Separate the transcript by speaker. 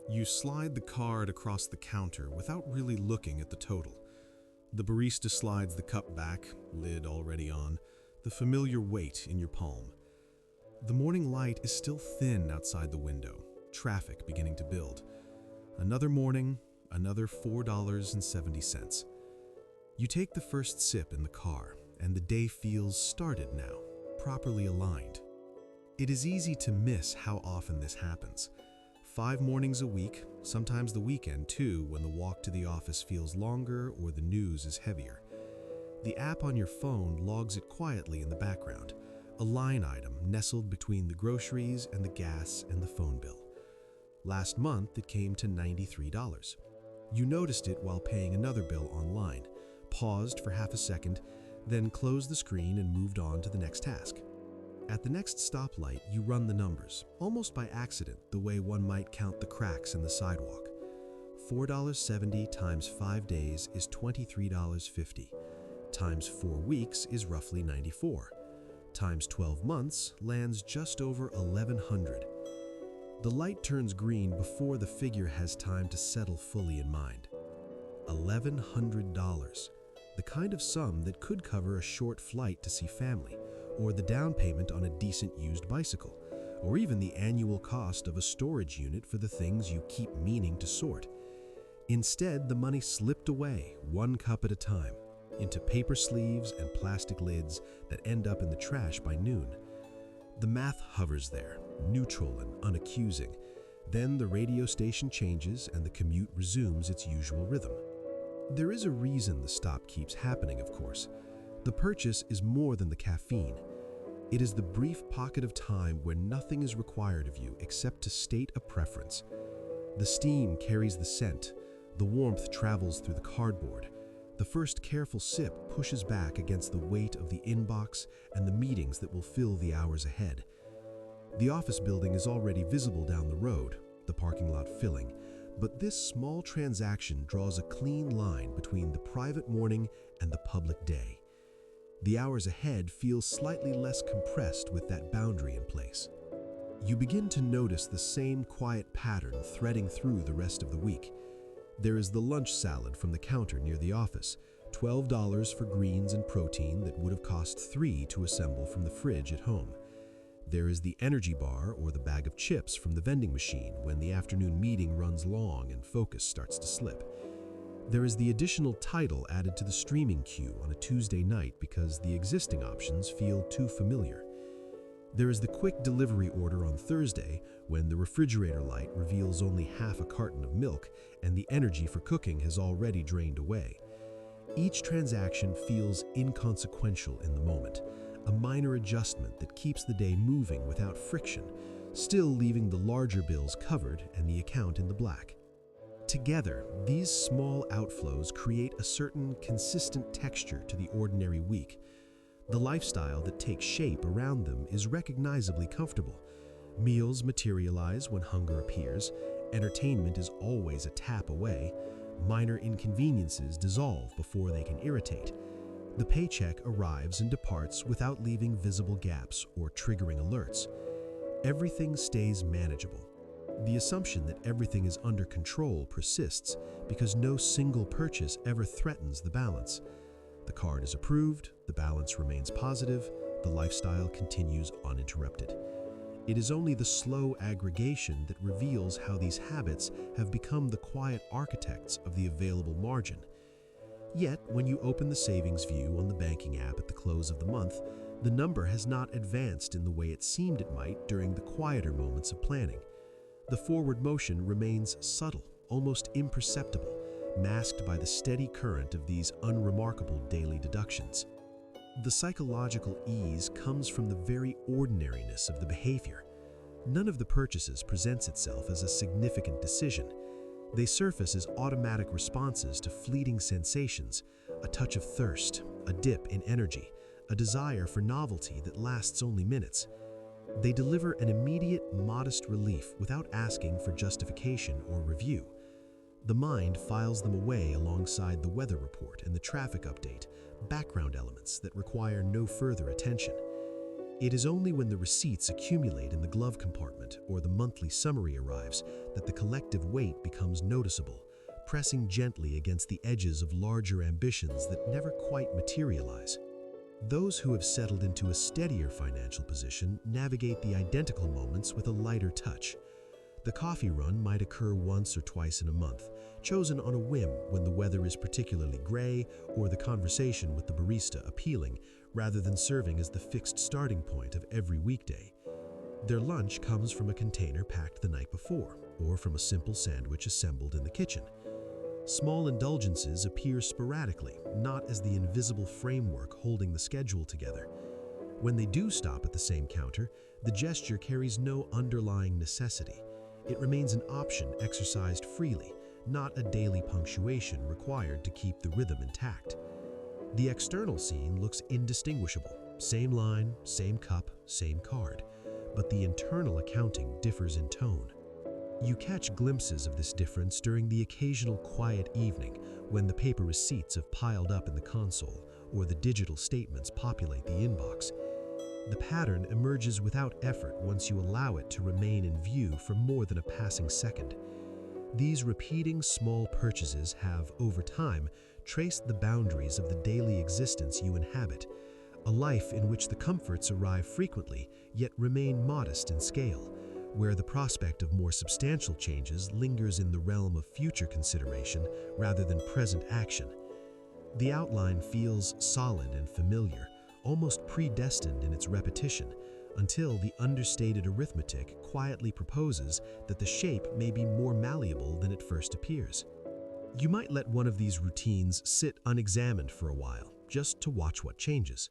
Speaker 1: You slide the card across the counter without really looking at the total. The barista slides the cup back, lid already on, the familiar weight in your palm. The morning light is still thin outside the window, traffic beginning to build. Another morning, another $4.70. You take the first sip in the car, and the day feels started now, properly aligned. It is easy to miss how often this happens. 5 mornings a week, sometimes the weekend too, when the walk to the office feels longer or the news is heavier. The app on your phone logs it quietly in the background, a line item nestled between the groceries and the gas and the phone bill. Last month, it came to $93. You noticed it while paying another bill online, paused for half a second, then closed the screen and moved on to the next task. At the next stoplight, you run the numbers, almost by accident, the way one might count the cracks in the sidewalk. $4.70 times 5 days is $23.50. Times 4 weeks is roughly $94. Times 12 months lands just over $1,100. The light turns green before the figure has time to settle fully in mind. $1,100. The kind of sum that could cover a short flight to see family, or the down payment on a decent used bicycle, or even the annual cost of a storage unit for the things you keep meaning to sort. Instead, the money slipped away, one cup at a time, into paper sleeves and plastic lids that end up in the trash by noon. The math hovers there, neutral and unaccusing. Then the radio station changes and the commute resumes its usual rhythm. There is a reason the stop keeps happening, of course. The purchase is more than the caffeine. It is the brief pocket of time where nothing is required of you except to state a preference. The steam carries the scent, the warmth travels through the cardboard. The first careful sip pushes back against the weight of the inbox and the meetings that will fill the hours ahead. The office building is already visible down the road, the parking lot filling, but this small transaction draws a clean line between the private morning and the public day. The hours ahead feel slightly less compressed with that boundary in place. You begin to notice the same quiet pattern threading through the rest of the week. There is the lunch salad from the counter near the office, $12 for greens and protein that would have cost $3 to assemble from the fridge at home. There is the energy bar or the bag of chips from the vending machine when the afternoon meeting runs long and focus starts to slip. There is the additional title added to the streaming queue on a Tuesday night because the existing options feel too familiar. There is the quick delivery order on Thursday when the refrigerator light reveals only half a carton of milk and the energy for cooking has already drained away. Each transaction feels inconsequential in the moment, a minor adjustment that keeps the day moving without friction, still leaving the larger bills covered and the account in the black. Together, these small outflows create a certain consistent texture to the ordinary week. The lifestyle that takes shape around them is recognizably comfortable. Meals materialize when hunger appears, entertainment is always a tap away, minor inconveniences dissolve before they can irritate. The paycheck arrives and departs without leaving visible gaps or triggering alerts. Everything stays manageable. The assumption that everything is under control persists because no single purchase ever threatens the balance. The card is approved, the balance remains positive, the lifestyle continues uninterrupted. It is only the slow aggregation that reveals how these habits have become the quiet architects of the available margin. Yet, when you open the savings view on the banking app at the close of the month, the number has not advanced in the way it seemed it might during the quieter moments of planning. The forward motion remains subtle, almost imperceptible, masked by the steady current of these unremarkable daily deductions. The psychological ease comes from the very ordinariness of the behavior. None of the purchases presents itself as a significant decision. They surface as automatic responses to fleeting sensations, a touch of thirst, a dip in energy, a desire for novelty that lasts only minutes. They deliver an immediate, modest relief without asking for justification or review. The mind files them away alongside the weather report and the traffic update, background elements that require no further attention. It is only when the receipts accumulate in the glove compartment or the monthly summary arrives that the collective weight becomes noticeable, pressing gently against the edges of larger ambitions that never quite materialize. Those who have settled into a steadier financial position navigate the identical moments with a lighter touch. The coffee run might occur once or twice in a month, chosen on a whim when the weather is particularly gray or the conversation with the barista appealing, rather than serving as the fixed starting point of every weekday. Their lunch comes from a container packed the night before, or from a simple sandwich assembled in the kitchen. Small indulgences appear sporadically, not as the invisible framework holding the schedule together. When they do stop at the same counter, the gesture carries no underlying necessity. It remains an option exercised freely, not a daily punctuation required to keep the rhythm intact. The external scene looks indistinguishable. Same line, same cup, same card. But the internal accounting differs in tone. You catch glimpses of this difference during the occasional quiet evening when the paper receipts have piled up in the console or the digital statements populate the inbox. The pattern emerges without effort once you allow it to remain in view for more than a passing second. These repeating small purchases have, over time, traced the boundaries of the daily existence you inhabit, a life in which the comforts arrive frequently yet remain modest in scale, where the prospect of more substantial changes lingers in the realm of future consideration rather than present action. The outline feels solid and familiar, almost predestined in its repetition, until the understated arithmetic quietly proposes that the shape may be more malleable than it first appears. You might let one of these routines sit unexamined for a while, just to watch what changes.